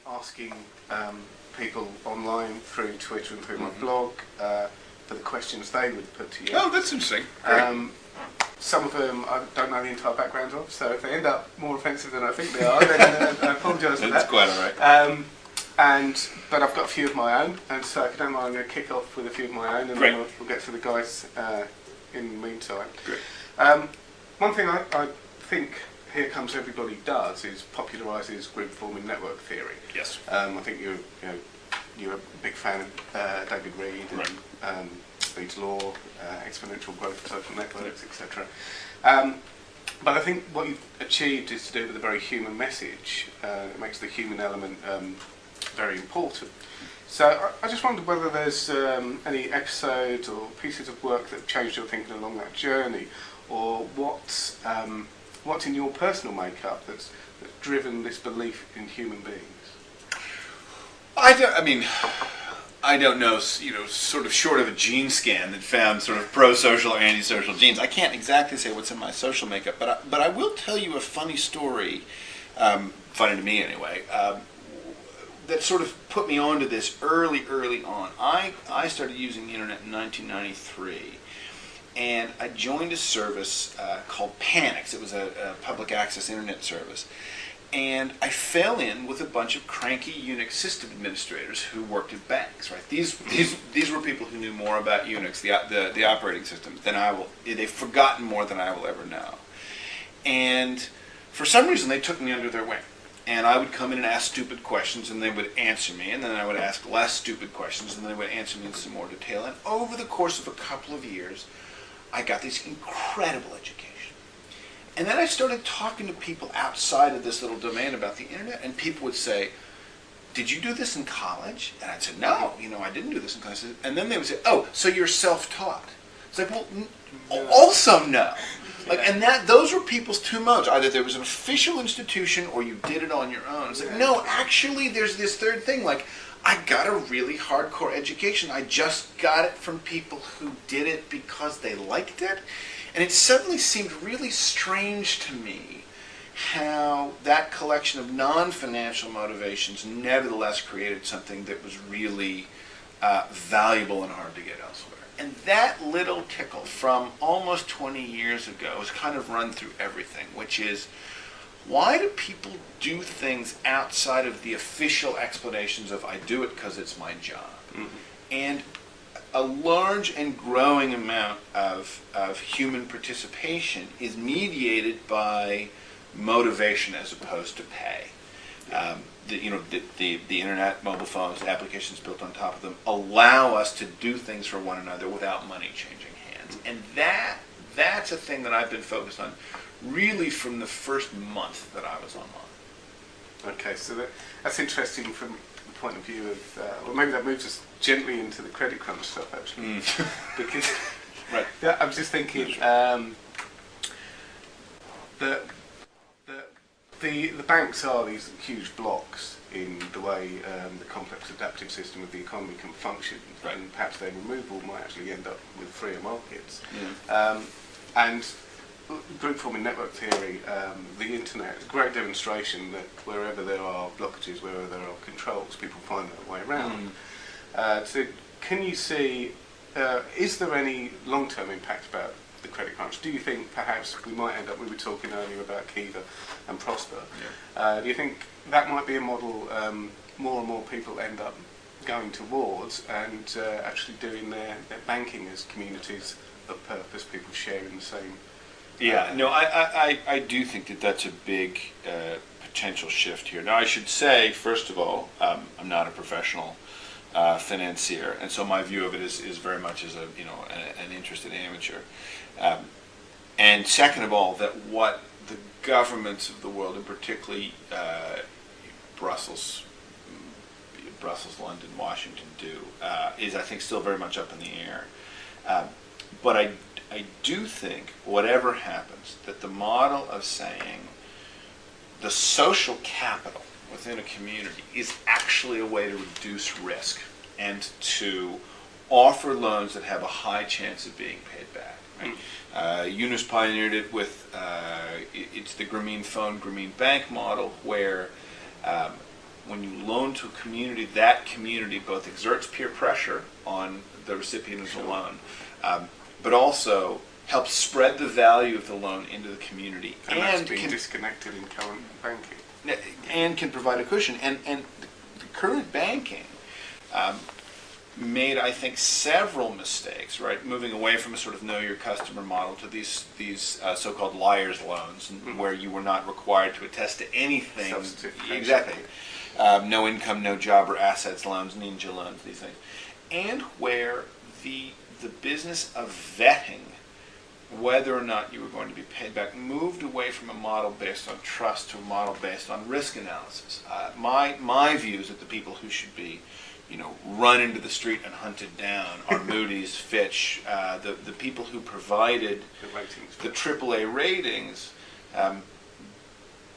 asking people online through Twitter and through my blog for the questions they would put to you. Oh, that's interesting. Some of them I don't know the entire background of, so if they end up more offensive than I think they are, then I apologise for that. That's quite all right. But I've got a few of my own, and so if you don't mind, I'm going to kick off with a few of my own, and then we'll get to the guys in the meantime. Great. One thing I think Here Comes Everybody does is popularises group-forming network theory. Yes. I think you're a big fan of David Reed and Speed's Law, exponential growth of social networks, etc. But I think what you've achieved is to do it with a very human message. It makes the human element very important. So I just wondered whether there's any episodes or pieces of work that have changed your thinking along that journey, or what's in your personal makeup that's driven this belief in human beings? I don't know, sort of short of a gene scan that found sort of pro-social or anti-social genes. I can't exactly say what's in my social makeup, but I will tell you a funny story, funny to me anyway, that sort of put me onto this early on. I started using the internet in 1993, and I joined a service called Panix. It was a public access internet service. And I fell in with a bunch of cranky Unix system administrators who worked at banks. Right? These were people who knew more about Unix, the operating system, than I will. They've forgotten more than I will ever know. And for some reason, they took me under their wing. And I would come in and ask stupid questions, and they would answer me. And then I would ask less stupid questions, and they would answer me in some more detail. And over the course of a couple of years, I got this incredible education. And then I started talking to people outside of this little domain about the internet, and people would say, "Did you do this in college?" And I'd say, "No, I didn't do this in college." And then they would say, "Oh, so you're self-taught?" It's like, well, also no. And those were people's two modes. Either there was an official institution or you did it on your own. It's like, no, actually there's this third thing. Like, I got a really hardcore education. I just got it from people who did it because they liked it. And it suddenly seemed really strange to me how that collection of non-financial motivations nevertheless created something that was really valuable and hard to get elsewhere. And that little tickle from almost 20 years ago has kind of run through everything, which is, why do people do things outside of the official explanations of I do it because it's my job? Mm-hmm. And a large and growing amount of human participation is mediated by motivation as opposed to pay. The internet, mobile phones, applications built on top of them allow us to do things for one another without money changing hands. And that's a thing that I've been focused on really from the first month that I was online. Okay, so that's interesting from the point of view of, well, maybe that moves us gently into the credit crunch stuff, actually. Because I'm just thinking the banks are these huge blocks in the way the complex adaptive system of the economy can function, and perhaps their removal might actually end up with freer markets. And group-forming network theory, the internet, is a great demonstration that wherever there are blockages, wherever there are controls, people find their way around. So can you see, is there any long-term impact about the credit crunch? Do you think perhaps we might end up, we were talking earlier about Kiva and Prosper, do you think that might be a model more and more people end up going towards, and actually doing their banking as communities of purpose, people sharing the same? I do think that that's a big potential shift here. Now, I should say, first of all, I'm not a professional financier, and so my view of it is very much as an interested amateur. And second of all, that what the governments of the world, and particularly Brussels, London, Washington, do is, I think, still very much up in the air. But I do think, whatever happens, that the model of saying the social capital within a community is actually a way to reduce risk and to offer loans that have a high chance of being paid back. Right? Yunus pioneered it with, it's the Grameen Phone, Grameen Bank model, where when you loan to a community, that community both exerts peer pressure on the recipient of the loan, but also helps spread the value of the loan into the community, and that's being disconnected in current banking, and can provide a cushion. And the current banking made, I think, several mistakes, right? Moving away from a sort of know your customer model to these so-called liar's loans, where you were not required to attest to anything. Exactly. No income, no job or assets loans, ninja loans, these things. And where the business of vetting whether or not you were going to be paid back moved away from a model based on trust to a model based on risk analysis. My view is that the people who should be run into the street and hunted down are Moody's, Fitch, the people who provided the AAA ratings,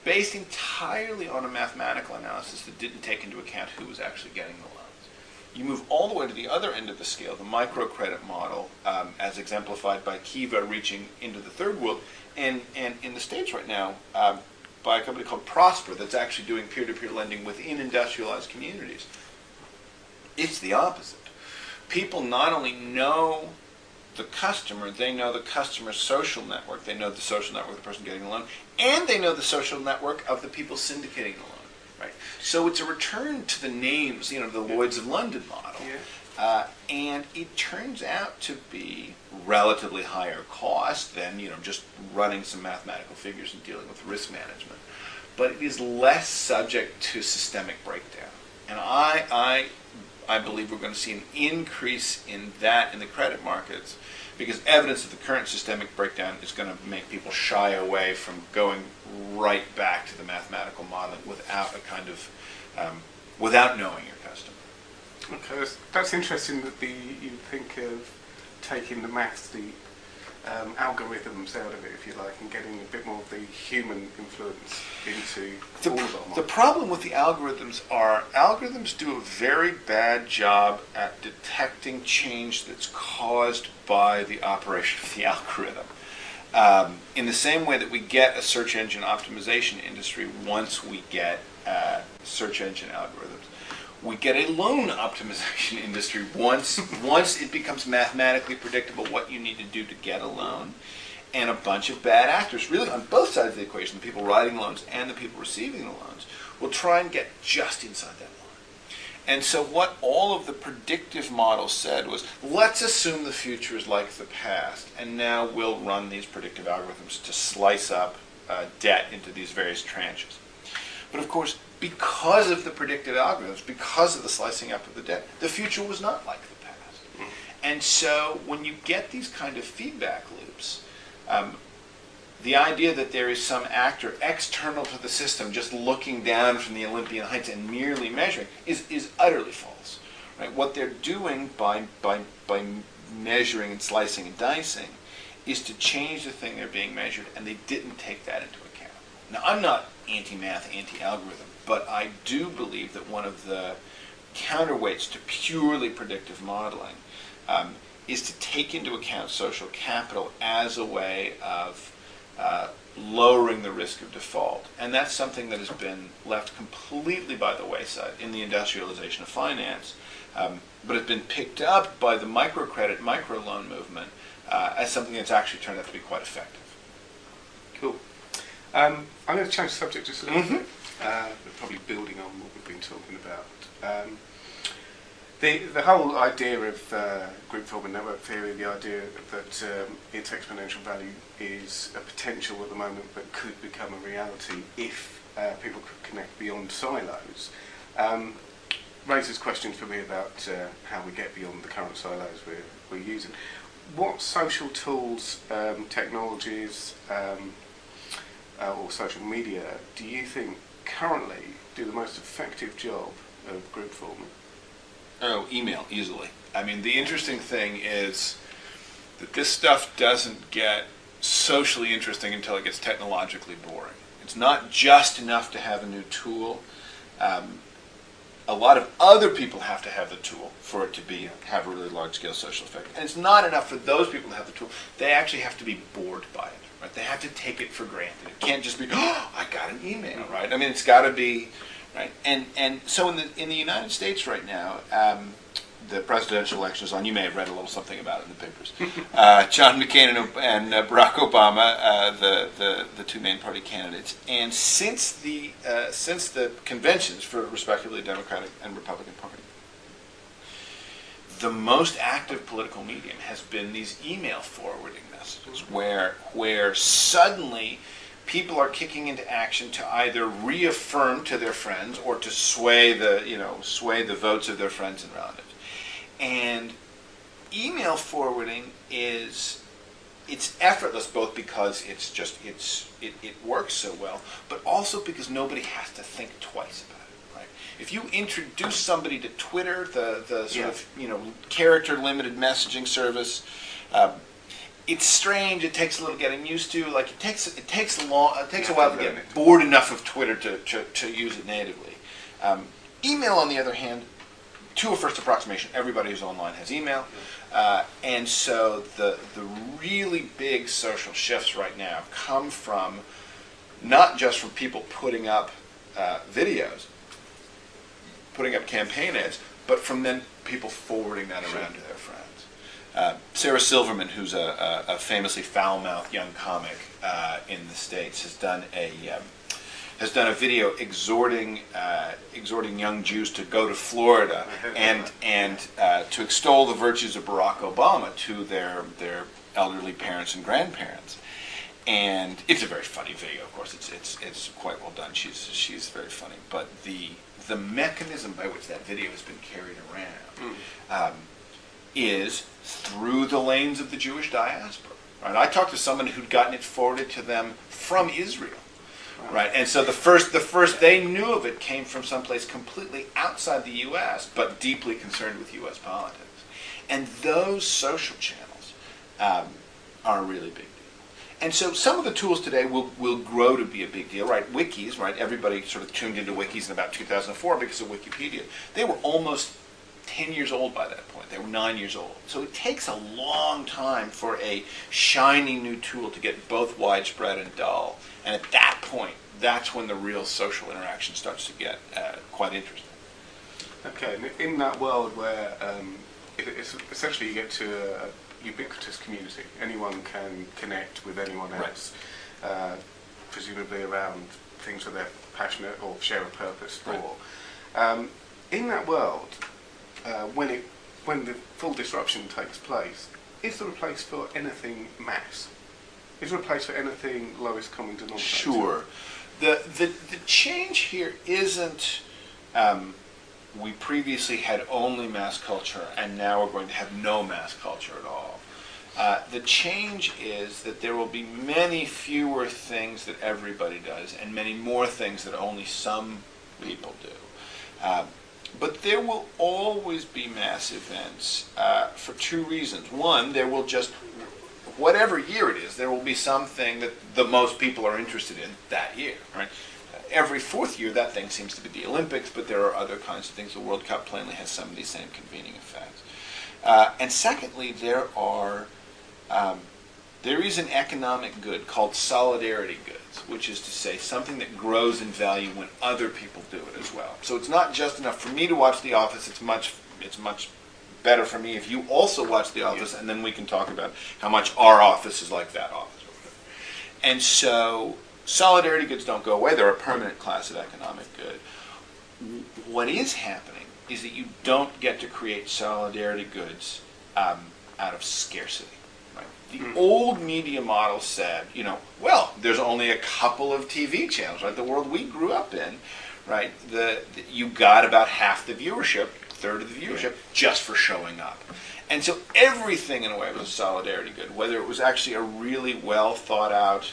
based entirely on a mathematical analysis that didn't take into account who was actually getting the loans. You move all the way to the other end of the scale, the microcredit model, as exemplified by Kiva reaching into the third world, and in the States right now, by a company called Prosper that's actually doing peer-to-peer lending within industrialized communities. It's the opposite. People not only know the customer, they know the customer's social network, they know the social network of the person getting the loan, and they know the social network of the people syndicating the loan. Right. So it's a return to the names, the Lloyds of London model. Yeah. And it turns out to be relatively higher cost than, just running some mathematical figures and dealing with risk management. But it is less subject to systemic breakdown. And I believe we're going to see an increase in that in the credit markets, because evidence of the current systemic breakdown is going to make people shy away from going right back to the mathematical modeling without without knowing your customer. Okay, that's interesting that you think of taking the maths, the algorithms out of it, if you like, and getting a bit more of the human influence into all of our models. The problem with the algorithms do a very bad job at detecting change that's caused by the operation of the algorithm. In the same way that we get a search engine optimization industry once we get search engine algorithms, we get a loan optimization industry once it becomes mathematically predictable what you need to do to get a loan, and a bunch of bad actors, really on both sides of the equation, the people writing loans and the people receiving the loans, will try and get just inside that line. And so what all of the predictive models said was, let's assume the future is like the past, and now we'll run these predictive algorithms to slice up debt into these various tranches. But of course, because of the predictive algorithms, because of the slicing up of the debt, the future was not like the past. And so when you get these kind of feedback loops, the idea that there is some actor external to the system just looking down from the Olympian heights and merely measuring is utterly false. Right? What they're doing by measuring and slicing and dicing is to change the thing they're being measured, and they didn't take that into account. Now, I'm not anti-math, anti-algorithm, but I do believe that one of the counterweights to purely predictive modeling is to take into account social capital as a way of lowering the risk of default. And that's something that has been left completely by the wayside in the industrialization of finance, but it's been picked up by the microcredit, microloan movement as something that's actually turned out to be quite effective. Cool. I'm going to change the subject just a little bit, probably building on what we've been talking about. The whole idea of group form and network theory, the idea that its exponential value is a potential at the moment but could become a reality if people could connect beyond silos, raises questions for me about how we get beyond the current silos we're using. What social tools, technologies, or social media do you think currently do the most effective job of group forming? Oh, email, easily. I mean, the interesting thing is that this stuff doesn't get socially interesting until it gets technologically boring. It's not just enough to have a new tool. A lot of other people have to have the tool for it to have a really large-scale social effect. And it's not enough for those people to have the tool. They actually have to be bored by it. Right? They have to take it for granted. It can't just be, oh, I got an email, right? I mean, it's got to be right? And so in the United States right now, the presidential election is on. You may have read a little something about it in the papers. John McCain and Barack Obama, the two main party candidates, and since the conventions for respectively Democratic and Republican Party, the most active political medium has been these email forwarding messages, where suddenly people are kicking into action to either reaffirm to their friends or to sway the votes of their friends and relatives. And email forwarding it's effortless, both because it works so well, but also because nobody has to think twice about it. Right? If you introduce somebody to Twitter, the sort of character limited messaging service, it's strange. It takes a little getting used to. Like it takes a while to get bored enough of Twitter to use it natively. Email, on the other hand, to a first approximation, everybody who's online has email, and so the really big social shifts right now come from not just from people putting up videos, putting up campaign ads, but from then people forwarding that around to their friends. Sarah Silverman, who's a famously foul-mouthed young comic in the States, has done a video exhorting young Jews to go to Florida and to extol the virtues of Barack Obama to their elderly parents and grandparents. And it's a very funny video. Of course, it's quite well done. She's very funny. But the mechanism by which that video has been carried around is through the lanes of the Jewish diaspora. Right? I talked to someone who'd gotten it forwarded to them from Israel. Right, and so the first they knew of it came from someplace completely outside the U.S., but deeply concerned with U.S. politics. And those social channels are a really big deal. And so some of the tools today will grow to be a big deal, right? Wikis, right? Everybody sort of tuned into wikis in about 2004 because of Wikipedia. They were almost 10 years old by that point. They were 9 years old. So it takes a long time for a shiny new tool to get both widespread and dull. And at that point, that's when the real social interaction starts to get quite interesting. Okay, and in that world where it's essentially you get to a ubiquitous community, anyone can connect with anyone else, presumably around things that they're passionate or share a purpose for. In that world, when the full disruption takes place, is there a place for anything mass? Is there a place for anything lowest common denominator? Sure. The change here isn't we previously had only mass culture and now we're going to have no mass culture at all. The change is that there will be many fewer things that everybody does and many more things that only some people do. But there will always be mass events for two reasons. One, there will just, whatever year it is, there will be something that the most people are interested in that year, right? Every fourth year, that thing seems to be the Olympics, but there are other kinds of things. The World Cup plainly has some of these same convening effects. And secondly, there is an economic good called solidarity goods, which is to say something that grows in value when other people do it as well. So it's not just enough for me to watch The Office. It's much better for me if you also watch The Office, and then we can talk about how much our office is like that office. And so solidarity goods don't go away. They're a permanent class of economic good. What is happening is that you don't get to create solidarity goods out of scarcity. The old media model said, well, there's only a couple of TV channels, right? The world we grew up in, right? You got about half the viewership, a third of the viewership, just for showing up. And so everything, in a way, was a solidarity good, whether it was actually a really well thought out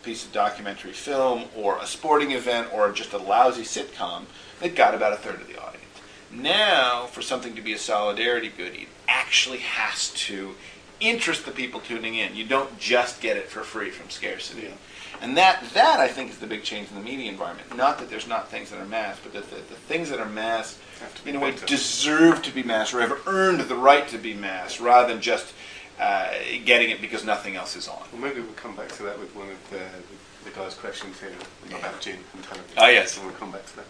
piece of documentary film or a sporting event or just a lousy sitcom, it got about a third of the audience. Now, for something to be a solidarity good, it actually has to interest the people tuning in. You don't just get it for free from scarcity. Yeah. And that I think is the big change in the media environment. Not that there's not things that are mass, but that the things that are mass in a way deserve to be mass or have earned the right to be mass rather than just getting it because nothing else is on. Well, maybe we'll come back to that with one of the guys' questions here about gin and television. Ah, yes. So we'll come back to that.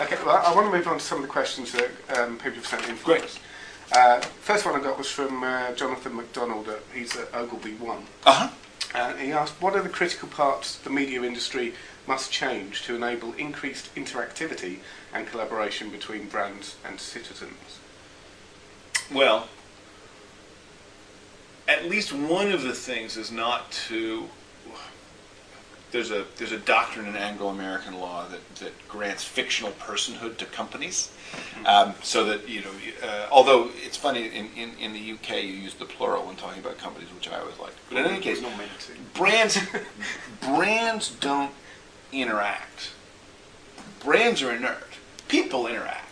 Okay, well, I want to move on to some of the questions that people have sent in for Great. us. First one I got was from Jonathan McDonald. He's at Ogilvy 1. Uh-huh. He asked, what are the critical parts the media industry must change to enable increased interactivity and collaboration between brands and citizens? Well, at least one of the things is not to. There's a doctrine in Anglo-American law that grants fictional personhood to companies, so that although it's funny in the UK you use the plural when talking about companies, which I always like. But in any case, brands don't interact. Brands are inert. People interact.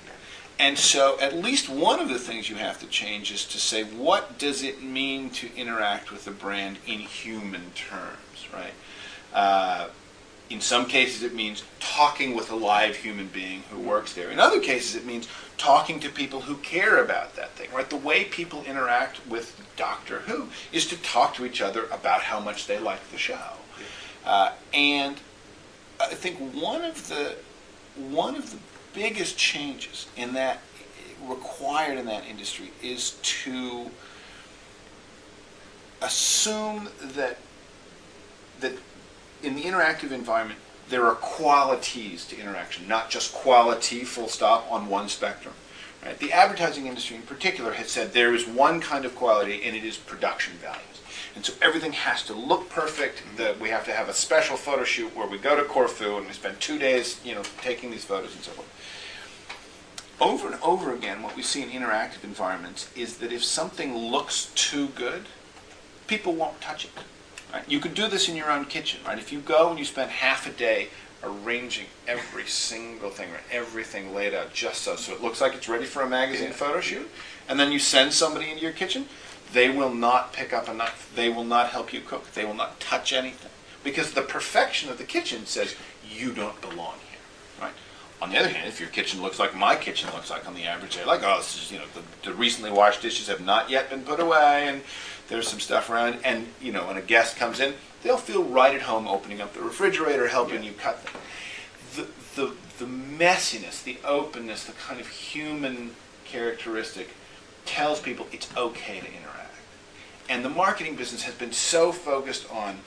And so at least one of the things you have to change is to say, what does it mean to interact with a brand in human terms, right? In some cases it means talking with a live human being who works there. In other cases it means talking to people who care about that thing, right? The way people interact with Doctor Who is to talk to each other about how much they like the show. And I think one of the biggest changes in that required in that industry is to assume that in the interactive environment there are qualities to interaction, not just quality full stop on one spectrum. Right? The advertising industry in particular has said there is one kind of quality and it is production values. And so everything has to look perfect. We have to have a special photo shoot where we go to Corfu and we spend 2 days, taking these photos and so forth. Over and over again, what we see in interactive environments is that if something looks too good, people won't touch it. Right? You could do this in your own kitchen, right? If you go and you spend half a day arranging every single thing, or everything laid out just so it looks like it's ready for a magazine photo shoot, and then you send somebody into your kitchen, they will not pick up a knife. They will not help you cook. They will not touch anything. Because the perfection of the kitchen says, you don't belong here. Right? On the other hand, if your kitchen looks like my kitchen looks like on the average day, like, oh, this is, the recently washed dishes have not yet been put away, and there's some stuff around, and, when a guest comes in, they'll feel right at home opening up the refrigerator, helping you cut them. The messiness, the openness, the kind of human characteristic tells people it's okay to interact. And the marketing business has been so focused on,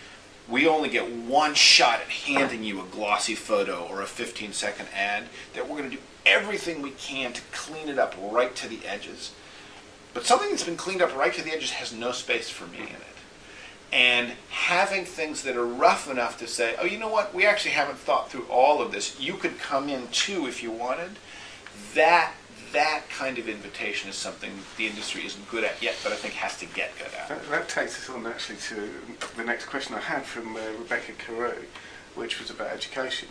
we only get one shot at handing you a glossy photo or a 15-second ad, that we're going to do everything we can to clean it up right to the edges. But something that's been cleaned up right to the edges has no space for me in it. And having things that are rough enough to say, oh, you know what, we actually haven't thought through all of this. You could come in too if you wanted. That kind of invitation is something the industry isn't good at yet, but I think has to get good at. That takes us on actually to the next question I had from Rebecca Carew, which was about education.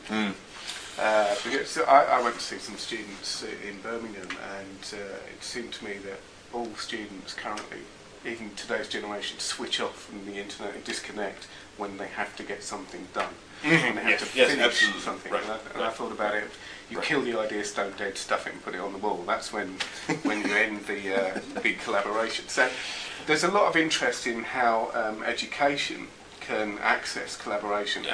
Because I went to see some students in Birmingham, and it seemed to me that all students currently, even today's generation, switch off from the internet and disconnect when they have to get something done. When they have to finish something. Right. And I thought about it. You kill the idea stone dead, stuff it and put it on the wall. That's when you end the big collaboration. So there's a lot of interest in how education can access collaboration.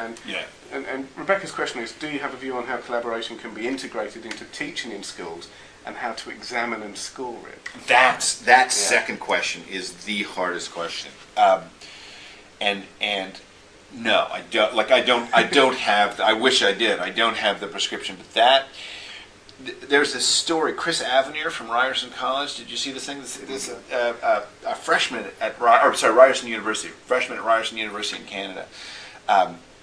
And Rebecca's question is, do you have a view on how collaboration can be integrated into teaching in schools and how to examine and score it? That second question is the hardest question. And no, I don't. Like I don't have. I wish I did. I don't have the prescription. But there's this story. Chris Avenir from Ryerson College. Did you see this thing? This a freshman at Ryerson University. Freshman at Ryerson University in Canada.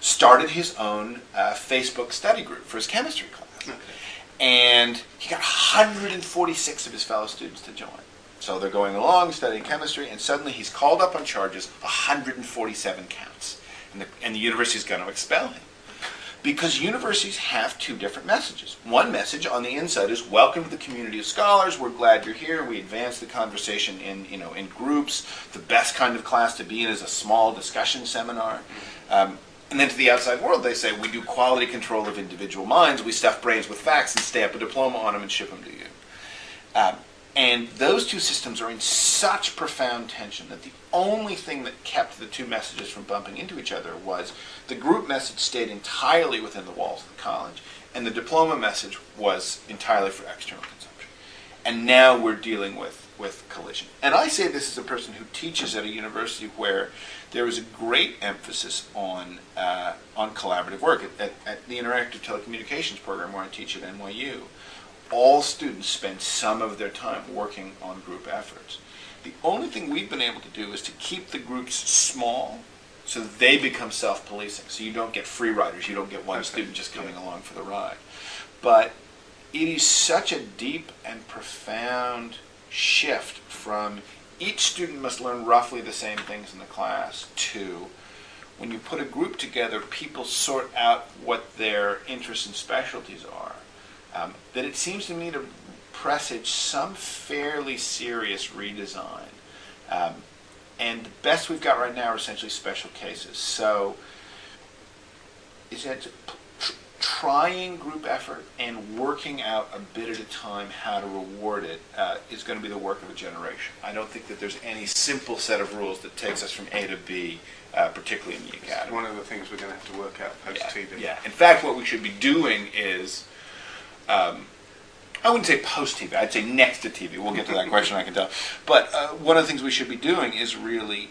Started his own Facebook study group for his chemistry class. Okay. And he got 146 of his fellow students to join. So they're going along studying chemistry, and suddenly he's called up on charges, 147 counts. And the university's going to expel him. Because universities have two different messages. One message on the inside is, welcome to the community of scholars, we're glad you're here, we advance the conversation in groups. The best kind of class to be in is a small discussion seminar. And then to the outside world they say, we do quality control of individual minds, we stuff brains with facts and stamp a diploma on them and ship them to you. And those two systems are in such profound tension that the only thing that kept the two messages from bumping into each other was the group message stayed entirely within the walls of the college, and the diploma message was entirely for external consumption. And now we're dealing with collision. And I say this as a person who teaches at a university where there is a great emphasis on collaborative work. At the Interactive Telecommunications program where I teach at NYU, all students spend some of their time working on group efforts. The only thing we've been able to do is to keep the groups small so that they become self-policing. So you don't get free riders. You don't get one student just coming along for the ride. But it is such a deep and profound shift from each student must learn roughly the same things in the class to when you put a group together, people sort out what their interests and specialties are. That it seems to me to presage some fairly serious redesign. And the best we've got right now are essentially special cases. So is that trying group effort and working out a bit at a time how to reward it is going to be the work of a generation. I don't think that there's any simple set of rules that takes us from A to B, particularly in the academy. It's one of the things we're going to have to work out post-TV. Yeah. In fact, what we should be doing is, I wouldn't say post-TV, I'd say next to TV. We'll get to that question, I can tell. But one of the things we should be doing is really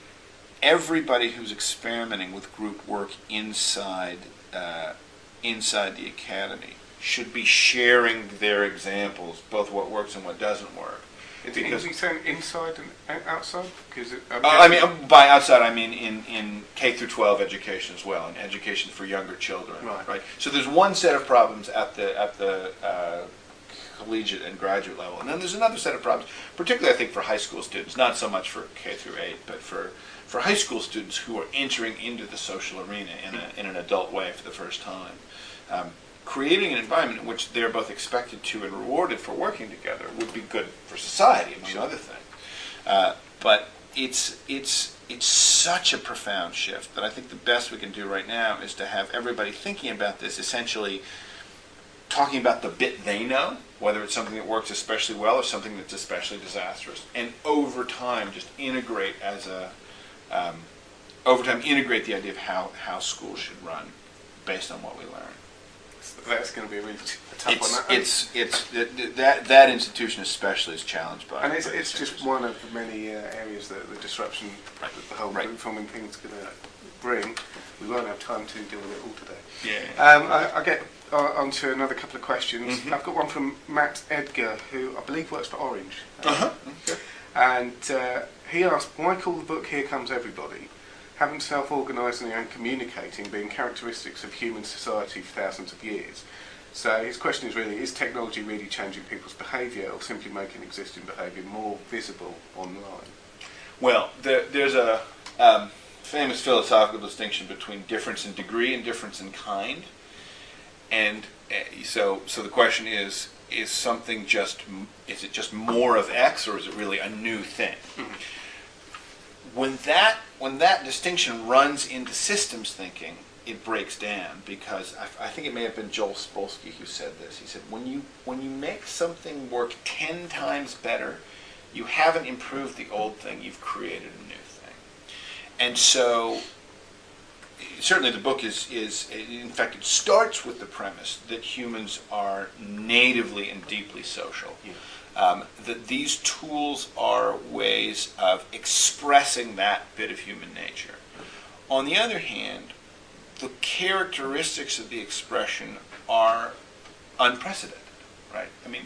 everybody who's experimenting with group work inside the academy should be sharing their examples, both what works and what doesn't work. Is he saying inside and outside? I mean, by outside, I mean in K through 12 education as well, and education for younger children. Right. So there's one set of problems at the collegiate and graduate level, and then there's another set of problems, particularly I think for high school students, not so much for K through 8, but for high school students who are entering into the social arena in an adult way for the first time. Creating an environment in which they're both expected to and rewarded for working together would be good for society, among other things. But it's such a profound shift that I think the best we can do right now is to have everybody thinking about this, essentially talking about the bit they know, whether it's something that works especially well or something that's especially disastrous, and over time just integrate integrate the idea of how schools should run based on what we learn. That's going to be a really tough one. That institution especially is challenged by. And it's just one of the many areas that the disruption that the whole group forming thing is going to bring. We won't have time to deal with it all today. Yeah. I'll get on to another couple of questions. Mm-hmm. I've got one from Matt Edgar, who I believe works for Orange. Okay. And he asked, why call the book Here Comes Everybody? Haven't self-organising and communicating been characteristics of human society for thousands of years? So his question is really, is technology really changing people's behaviour or simply making existing behaviour more visible online? Well, there's a famous philosophical distinction between difference in degree and difference in kind. And so the question is something is it just more of X, or is it really a new thing? Mm-hmm. When that distinction runs into systems thinking, it breaks down, because I think it may have been Joel Spolsky who said this. He said, when you make something work 10 times better, you haven't improved the old thing, you've created a new thing. And so certainly the book is in fact, it starts with the premise that humans are natively and deeply social. Yeah. That these tools are ways of expressing that bit of human nature. On the other hand, the characteristics of the expression are unprecedented, right? I mean,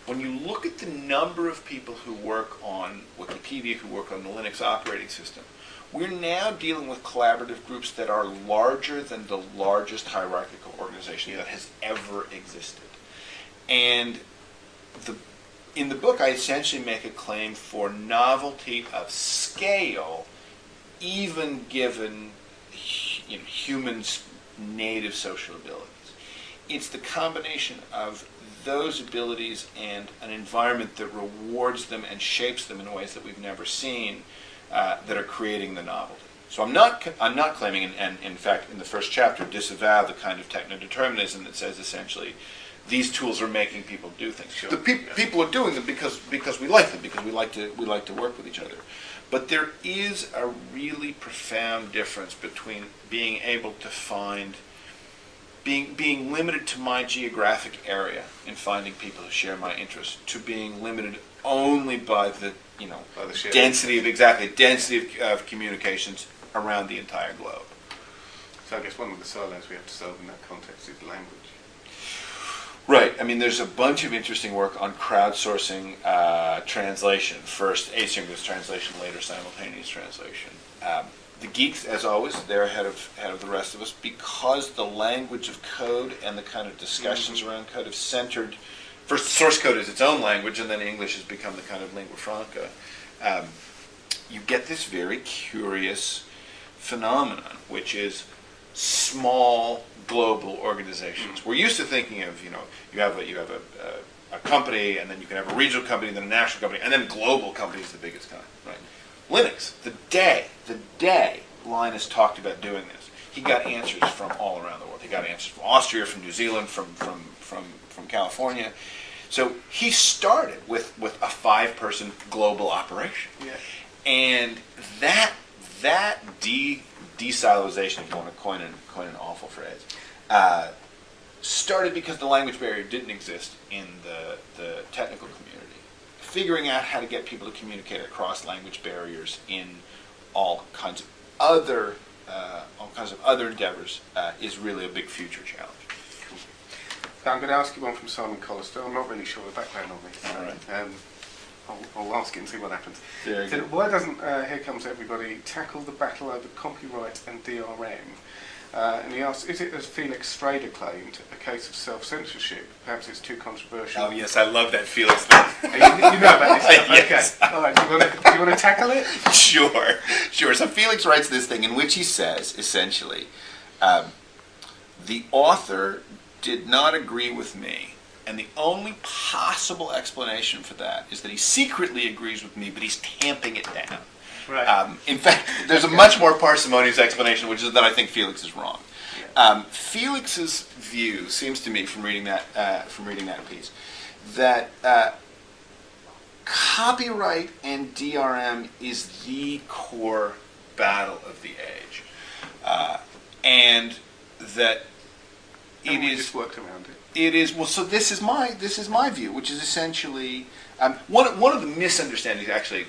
when you look at the number of people who work on Wikipedia, who work on the Linux operating system, we're now dealing with collaborative groups that are larger than the largest hierarchical organization that has ever existed. And in the book, I essentially make a claim for novelty of scale, even given humans' native social abilities. It's the combination of those abilities and an environment that rewards them and shapes them in ways that we've never seen that are creating the novelty. So I'm not claiming, and in fact in the first chapter disavow the kind of techno-determinism that says essentially these tools are making people do things. Sure. People are doing them because we like them, because we like to work with each other. But there is a really profound difference between being able to find, being limited to my geographic area in finding people who share my interests, to being limited only by the density of communications around the entire globe. So I guess one of the silos we have to solve in that context is language. Right. I mean, there's a bunch of interesting work on crowdsourcing translation. First asynchronous translation, later simultaneous translation. The geeks, as always, they're ahead of the rest of us, because the language of code and the kind of discussions around code have centered. First, source code is its own language, and then English has become the kind of lingua franca. You get this very curious phenomenon, which is small global organizations. We're used to thinking of, you have a company, and then you can have a regional company, then a national company, and then global company is the biggest kind, right? Linux, the day Linus talked about doing this, he got answers from all around the world. He got answers from Austria, from New Zealand, from California. So he started with a 5-person global operation. Yeah. And that desilization, if you want to coin an awful phrase, started because the language barrier didn't exist in the technical community. Figuring out how to get people to communicate across language barriers in all kinds of other endeavors is really a big future challenge. Cool. So I'm going to ask you one from Simon Collister. I'm not really sure the background on this. All right. I'll ask it and see what happens. Very So good. why doesn't Here Comes Everybody tackle the battle over copyright and DRM? And he asks, is it, as Felix Schrader claimed, a case of self-censorship? Perhaps it's too controversial. Oh yes, I love that Felix thing. You know about this stuff? Yes. Okay. All right. Do you want to tackle it? Sure. So Felix writes this thing in which he says, essentially, the author did not agree with me, and the only possible explanation for that is that he secretly agrees with me, but he's tamping it down. Right. In fact, there's a much more parsimonious explanation, which is that I think Felix is wrong. Felix's view seems to me, from reading that piece, that copyright and DRM is the core battle of the age, and that and we just worked around it. It is well. So this is my view, which is essentially one of the misunderstandings actually.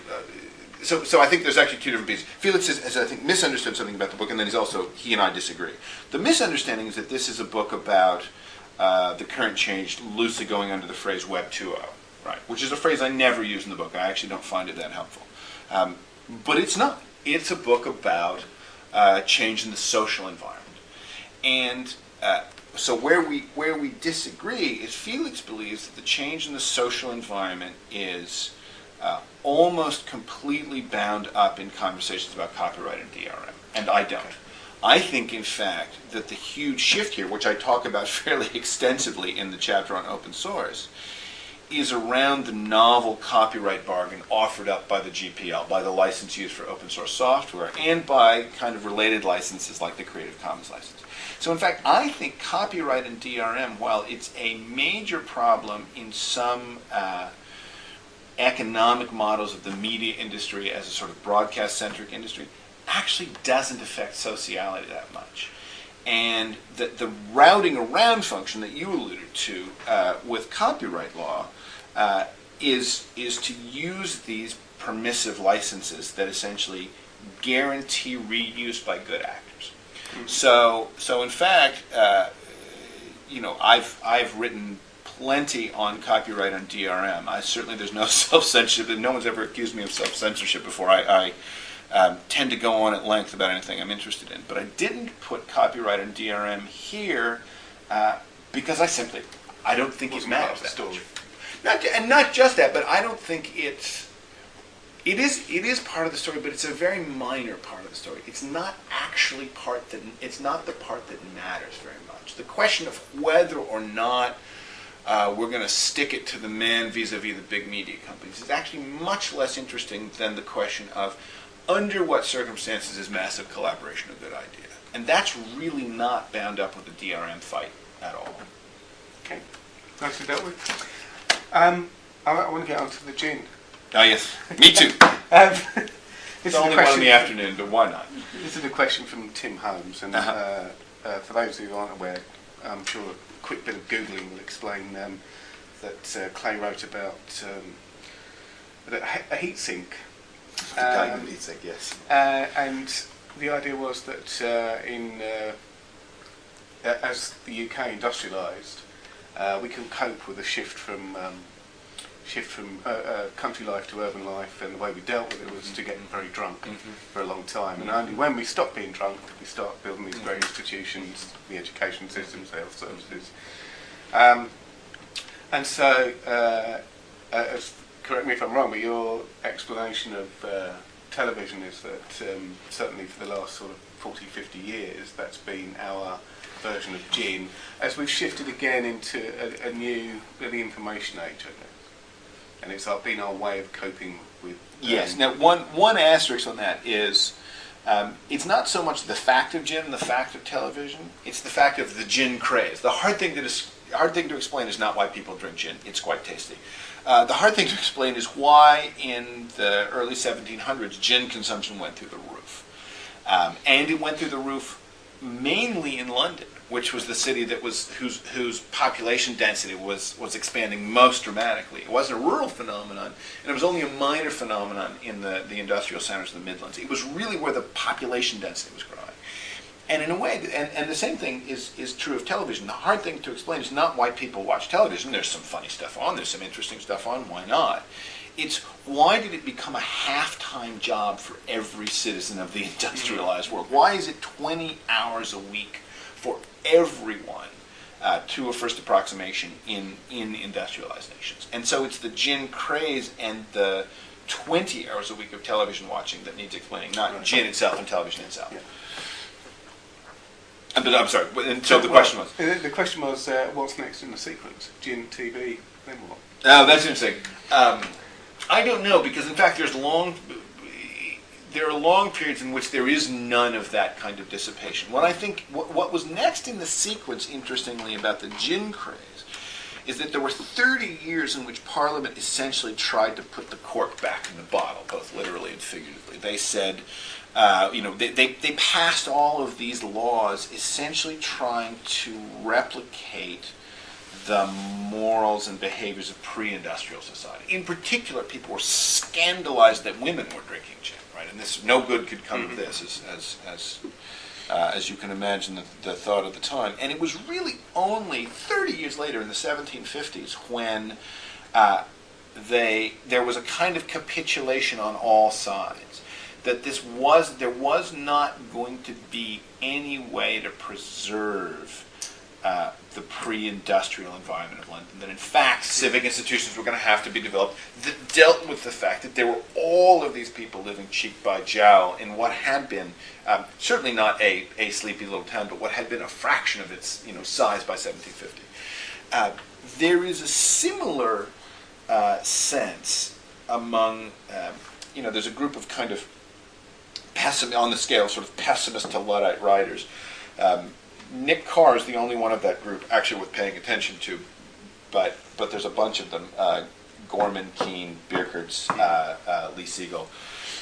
So I think there's actually two different pieces. Felix has, I think, misunderstood something about the book, and then he and I disagree. The misunderstanding is that this is a book about the current change loosely going under the phrase Web 2.0, right? Which is a phrase I never use in the book. I actually don't find it that helpful. But it's not. It's a book about change in the social environment. And so where we disagree is Felix believes that the change in the social environment is almost completely bound up in conversations about copyright and DRM, and I don't. I think, in fact, that the huge shift here, which I talk about fairly extensively in the chapter on open source, is around the novel copyright bargain offered up by the GPL, by the license used for open source software, and by kind of related licenses like the Creative Commons license. So in fact, I think copyright and DRM, while it's a major problem in some economic models of the media industry as a sort of broadcast-centric industry, actually doesn't affect sociality that much. And the routing around function that you alluded to with copyright law is to use these permissive licenses that essentially guarantee reuse by good actors. Mm-hmm. So in fact, I've written plenty on copyright on DRM. There's no self-censorship, and no one's ever accused me of self-censorship before. I tend to go on at length about anything I'm interested in, but I didn't put copyright on DRM here because I don't think it matters that much. Not just that, but I don't think it is part of the story, but it's a very minor part of the story. It's not actually it's not the part that matters very much. The question of whether or not we're going to stick it to the man vis-a-vis the big media companies is actually much less interesting than the question of under what circumstances is massive collaboration a good idea. And that's really not bound up with the DRM fight at all. Okay. nicely dealt with. I want to get onto the gin. Oh yes, me too. This It's only one in the afternoon, but why not? This is a question from Tim Holmes, and for those who aren't aware, I'm sure a quick bit of Googling will explain that Clay wrote about a heat sink. Heat sink, yes. And the idea was that as the UK industrialised, we can cope with a shift from country life to urban life, and the way we dealt with it was to get very drunk for a long time. And only when we stop being drunk did we start building these great institutions, the education systems, the health services. And so, correct me if I'm wrong, but your explanation of television is that certainly for the last sort of 40, 50 years, that's been our version of gin, as we've shifted again into the information age, I guess. And it's been our way of coping with... Yes. Now, one asterisk on that is it's not so much the fact of gin, the fact of television. It's the fact of the gin craze. The hard thing to explain is not why people drink gin. It's quite tasty. The hard thing to explain is why in the early 1700s gin consumption went through the roof. And it went through the roof mainly in London, which was the city that was whose population density was expanding most dramatically. It wasn't a rural phenomenon, and it was only a minor phenomenon in the industrial centers of the Midlands. It was really where the population density was growing. And in a way, and the same thing is true of television. The hard thing to explain is not why people watch television. There's some funny stuff on, there's some interesting stuff on, why not? It's why did it become a half-time job for every citizen of the industrialized world? Why is it 20 hours a week for everyone to a first approximation in industrialized nations? And so it's the gin craze and the 20 hours a week of television watching that needs explaining, not gin itself and television itself. Yeah. But I'm sorry, and so the question was? The question was, what's next in the sequence? Gin, TV, then what? Oh, that's interesting. I don't know, because in fact there are long periods in which there is none of that kind of dissipation. What I think, what was next in the sequence, interestingly, about the gin craze, is that there were 30 years in which Parliament essentially tried to put the cork back in the bottle, both literally and figuratively. They said, they passed all of these laws essentially trying to replicate the morals and behaviors of pre-industrial society. In particular, people were scandalized that women were drinking gin, right? And this, no good could come of this, as you can imagine the thought at the time. And it was really only 30 years later, in the 1750s, when there was a kind of capitulation on all sides, that there was not going to be any way to preserve the pre-industrial environment of London, that in fact civic institutions were going to have to be developed that dealt with the fact that there were all of these people living cheek by jowl in what had been, certainly not a sleepy little town, but what had been a fraction of its size by 1750. There is a similar sense among, there's a group of kind of on the scale, sort of pessimist to Luddite writers. Nick Carr is the only one of that group actually worth paying attention to, but there's a bunch of them, Gorman, Keane, Bierkerts, Lee Siegel,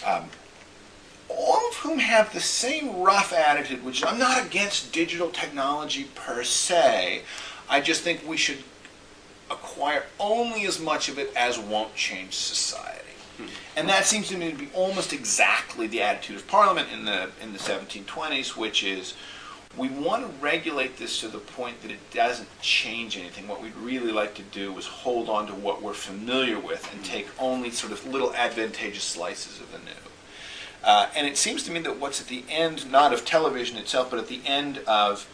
all of whom have the same rough attitude, which I'm not against digital technology per se, I just think we should acquire only as much of it as won't change society. And that seems to me to be almost exactly the attitude of Parliament in the 1720s, which is, we want to regulate this to the point that it doesn't change anything. What we'd really like to do is hold on to what we're familiar with and take only sort of little advantageous slices of the new. And it seems to me that what's at the end, not of television itself, but at the end of,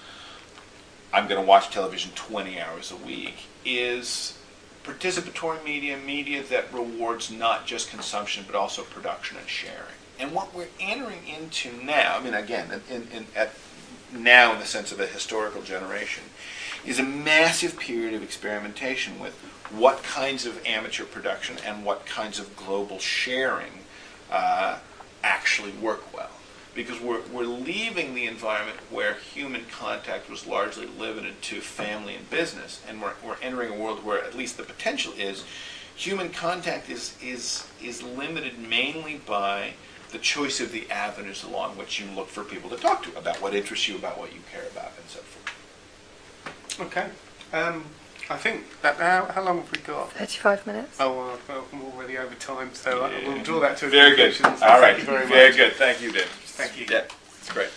I'm going to watch television 20 hours a week, is participatory media that rewards not just consumption, but also production and sharing. And what we're entering into now, I mean, again, now in the sense of a historical generation, is a massive period of experimentation with what kinds of amateur production and what kinds of global sharing actually work well. because we're leaving the environment where human contact was largely limited to family and business, and we're entering a world where at least the potential is human contact is limited mainly by the choice of the avenues along which you look for people to talk to about what interests you, about what you care about, and so forth. Okay. I think that now, how long have we got? 35 minutes. Oh, well, I'm already over time, so we'll draw that to a Very good. conclusion. So All right. thank you very much. Very good. Thank you, Dave. Thank you. Yeah, it's great.